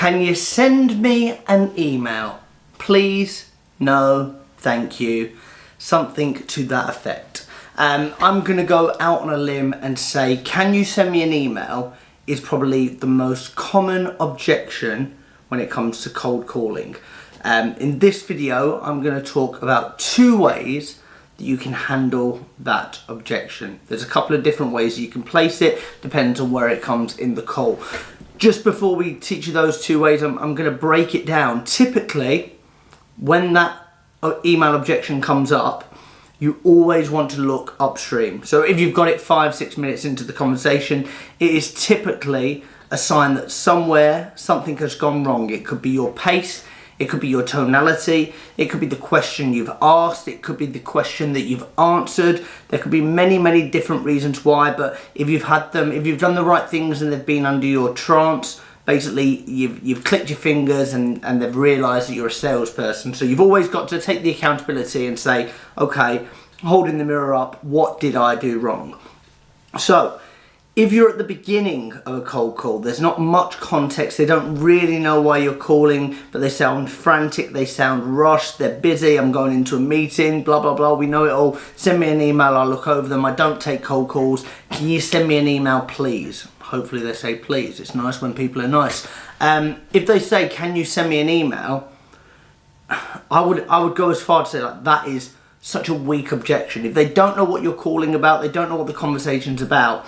Can you send me an email? Please, no, thank you. Something to that effect. I'm going to go out on a limb and say, can you send me an email is probably the most common objection when it comes to cold calling. In this video, I'm going to talk about 2 ways that you can handle that objection. There's a couple of different ways you can place it, depends on where it comes in the call. Just before we teach you those 2 ways, I'm going to break it down. Typically, when that email objection comes up, you always want to look upstream. So if you've got it 5-6 minutes into the conversation, it is typically a sign that somewhere something has gone wrong. It could be your pace, it could be your tonality, it could be the question you've asked, it could be the question that you've answered. There could be many different reasons why, but if you've done the right things and they've been under your trance, basically you've clicked your fingers and they've realised that you're a salesperson. So you've always got to take the accountability and say, okay, holding the mirror up, what did I do wrong? So if you're at the beginning of a cold call, there's not much context, they don't really know why you're calling, but they sound frantic, they sound rushed, they're busy, I'm going into a meeting, blah blah blah, we know it all. Send me an email, I'll look over them, I don't take cold calls, can you send me an email please? Hopefully they say please, it's nice when people are nice. If they say, can you send me an email, I would go as far to say like, that is such a weak objection. If they don't know what you're calling about, they don't know what the conversation's about,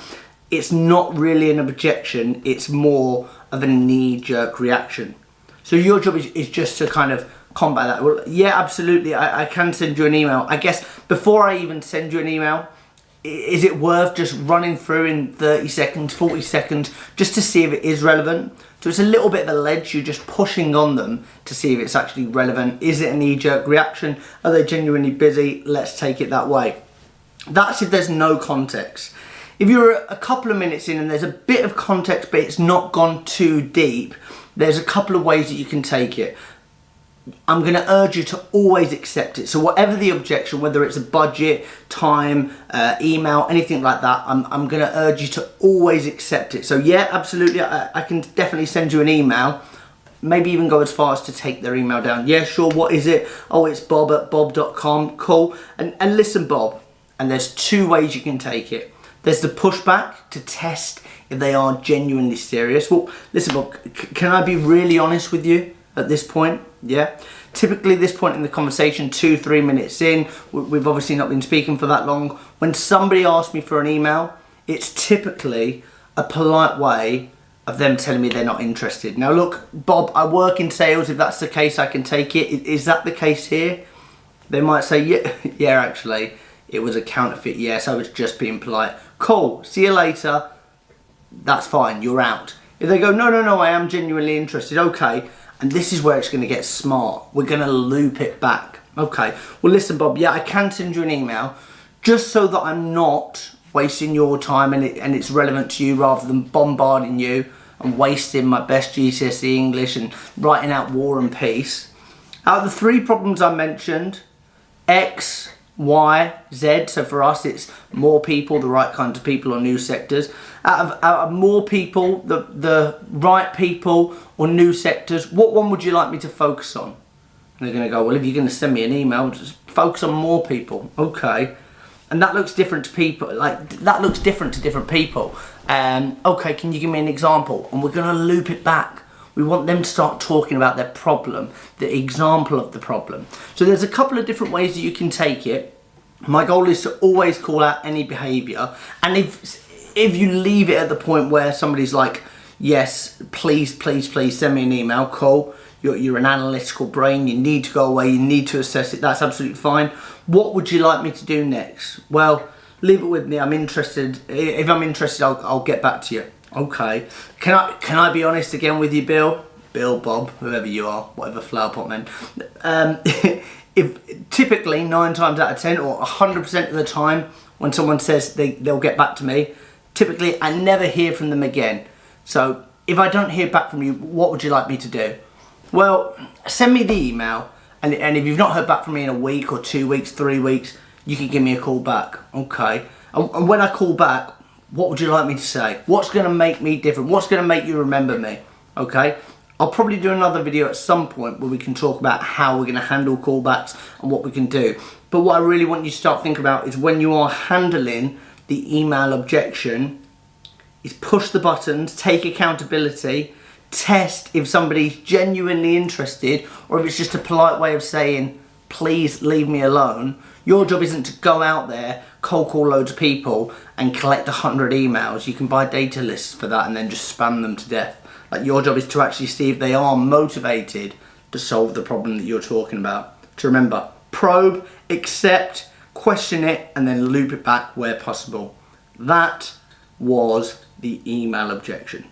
it's not really an objection, it's more of a knee-jerk reaction. So your job is just to kind of combat that. Well, yeah, absolutely, I can send you an email. I guess before I even send you an email, is it worth just running through in 30 seconds, 40 seconds, just to see if it is relevant? So it's a little bit of a ledge, you're just pushing on them to see if it's actually relevant. Is it a knee-jerk reaction? Are they genuinely busy? Let's take it that way. That's if there's no context. If you're a couple of minutes in and there's a bit of context but it's not gone too deep, there's a couple of ways that you can take it. I'm going to urge you to always accept it. So whatever the objection, whether it's a budget, time, email, anything like that, I'm going to urge you to always accept it. So yeah, absolutely, I can definitely send you an email. Maybe even go as far as to take their email down. Yeah, sure, what is it? Oh, it's bob@bob.com, cool. And listen, Bob, and there's 2 ways you can take it. There's the pushback to test if they are genuinely serious. Well, listen, Bob, can I be really honest with you at this point? Yeah. Typically, this point in the conversation, 2-3 minutes in, we've obviously not been speaking for that long. When somebody asks me for an email, it's typically a polite way of them telling me they're not interested. Now, look, Bob, I work in sales. If that's the case, I can take it. Is that the case here? They might say, yeah, actually, it was a counterfeit. Yes, I was just being polite. Cool, see you later. That's fine, you're out. If they go, no, I am genuinely interested, okay. And this is where it's going to get smart. We're going to loop it back. Okay, well listen, Bob, yeah, I can send you an email just so that I'm not wasting your time and it's relevant to you rather than bombarding you and wasting my best GCSE English and writing out War and Peace. Out of the 3 problems I mentioned, X, Y, Z, so for us it's more people, the right kinds of people or new sectors. Out of more people, the right people or new sectors, what one would you like me to focus on? And they're going to go, well, if you're going to send me an email, just focus on more people. Okay. And that looks different to people, that looks different to different people. Okay, can you give me an example? And we're going to loop it back. We want them to start talking about their problem, the example of the problem. So there's a couple of different ways that you can take it. My goal is to always call out any behaviour. And if you leave it at the point where somebody's like, yes, please send me an email, cool. You're an analytical brain, you need to go away, you need to assess it, that's absolutely fine. What would you like me to do next? Well, leave it with me, I'm interested. If I'm interested, I'll get back to you. Okay, can I be honest again with you, Bill, Bob, whoever you are, whatever flower pot man. If typically 9 times out of 10 or 100% of the time when someone says they'll get back to me, typically I never hear from them again. So if I don't hear back from you, what would you like me to do? Well, send me the email, and if you've not heard back from me in a week or 2 weeks, 3 weeks, you can give me a call back. Okay, and when I call back, what would you like me to say? What's going to make me different? What's going to make you remember me? Okay, I'll probably do another video at some point where we can talk about how we're going to handle callbacks and what we can do. But what I really want you to start thinking about is when you are handling the email objection, is push the buttons, take accountability, test if somebody's genuinely interested or if it's just a polite way of saying, please leave me alone. Your job isn't to go out there, cold call loads of people and collect 100 emails. You can buy data lists for that and then just spam them to death. Like, your job is to actually see if they are motivated to solve the problem that you're talking about. To remember, probe, accept, question it, and then loop it back where possible. That was the email objection.